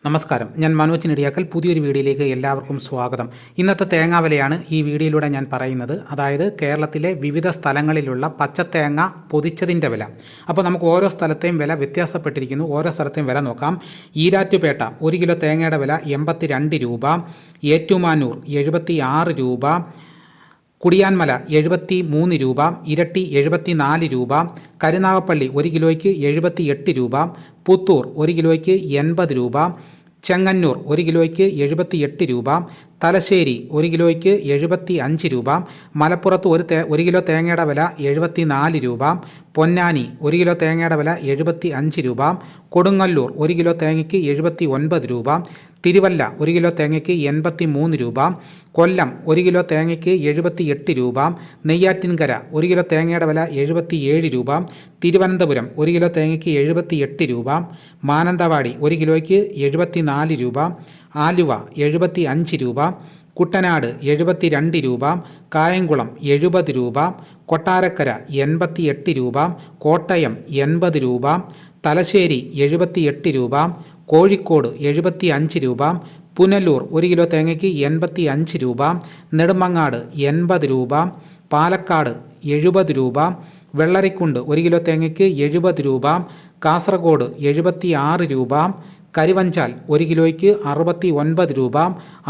നമസ്കാരം, ഞാൻ മനോജ് നെടിയാക്കൽ. പുതിയൊരു വീഡിയോയിലേക്ക് എല്ലാവർക്കും സ്വാഗതം. ഇന്നത്തെ തേങ്ങാ വിലയാണ് ഈ വീഡിയോയിലൂടെ ഞാൻ പറയുന്നത്. അതായത് കേരളത്തിലെ വിവിധ സ്ഥലങ്ങളിലുള്ള പച്ചത്തേങ്ങ പൊതിച്ചതിൻ്റെ വില. അപ്പോൾ നമുക്ക് ഓരോ സ്ഥലത്തെയും വില വ്യത്യാസപ്പെട്ടിരിക്കുന്നു. ഓരോ സ്ഥലത്തെയും വില നോക്കാം. ഈരാറ്റുപേട്ട 1 കിലോ തേങ്ങയുടെ വില 82 രൂപ, ഏറ്റുമാനൂർ 76 രൂപ, കുടിയാൻമല 73 രൂപ, ഇരട്ടി 74 രൂപ, കരുനാഗപ്പള്ളി 1 കിലോയ്ക്ക് 78 രൂപ, പുത്തൂർ 1 കിലോയ്ക്ക് 80 രൂപ, ചെങ്ങന്നൂർ 1 കിലോയ്ക്ക് 78 രൂപ, തലശ്ശേരി 1 കിലോയ്ക്ക് 75 രൂപ, മലപ്പുറത്ത് 1 കിലോ തേങ്ങയുടെ വില 74 രൂപ, പൊന്നാനി 1 കിലോ തേങ്ങയുടെ വില 75 രൂപ, കൊടുങ്ങല്ലൂർ 1 കിലോ തേങ്ങയ്ക്ക് 79 രൂപ, തിരുവല്ല 1 കിലോ തേങ്ങയ്ക്ക് 83 രൂപ, കൊല്ലം 1 കിലോ തേങ്ങയ്ക്ക് 78 രൂപ, നെയ്യാറ്റിൻകര 1 കിലോ തേങ്ങയുടെ വില 77 രൂപ, തിരുവനന്തപുരം 1 കിലോ തേങ്ങയ്ക്ക് 78 രൂപ, മാനന്തവാടി 1 കിലോയ്ക്ക് 74 രൂപ, ആലുവ 75 രൂപ, കുട്ടനാട് 72 രൂപ, കായംകുളം 70 രൂപ, കൊട്ടാരക്കര 88 രൂപ, കോട്ടയം 80 രൂപ, തലശ്ശേരി 78 രൂപ, കോഴിക്കോട് 75 രൂപ, പുനലൂർ 1 കിലോ തേങ്ങയ്ക്ക് 85 രൂപ, നെടുമങ്ങാട് 80 രൂപ, പാലക്കാട് 70 രൂപ, വെള്ളരിക്കുണ്ട് 1 കിലോ തേങ്ങയ്ക്ക് 70 രൂപ, കാസർഗോഡ് 76 രൂപ, കരുവഞ്ചാൽ 1 കിലോയ്ക്ക് 69 രൂപ,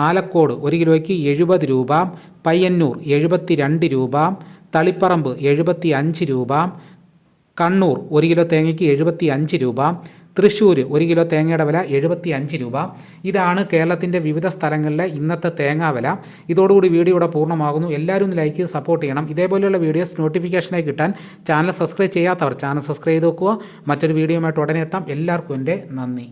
ആലക്കോട് 1 കിലോയ്ക്ക് 70 രൂപ, പയ്യന്നൂർ 72 രൂപ, തളിപ്പറമ്പ് 75 രൂപ, കണ്ണൂർ 1 കിലോ തേങ്ങയ്ക്ക് 75 രൂപ, തൃശ്ശൂർ 1 കിലോ തേങ്ങയുടെ വില 75 രൂപ. ഇതാണ് കേരളത്തിൻ്റെ വിവിധ സ്ഥലങ്ങളിലെ ഇന്നത്തെ തേങ്ങാ വില. ഇതോടുകൂടി വീഡിയോ ഇവിടെ പൂർണ്ണമാകുന്നു. എല്ലാവരും ഒന്ന് ലൈക്ക് ചെയ്ത് സപ്പോർട്ട് ചെയ്യണം. ഇതേപോലെയുള്ള വീഡിയോസ് നോട്ടിഫിക്കേഷനായി കിട്ടാൻ ചാനൽ സബ്സ്ക്രൈബ് ചെയ്യാത്തവർ ചാനൽ സബ്സ്ക്രൈബ് ചെയ്ത് വെക്കുക. മറ്റൊരു വീഡിയോയുമായിട്ട് ഉടനെ എത്താം. എല്ലാവർക്കും എൻ്റെ നന്ദി.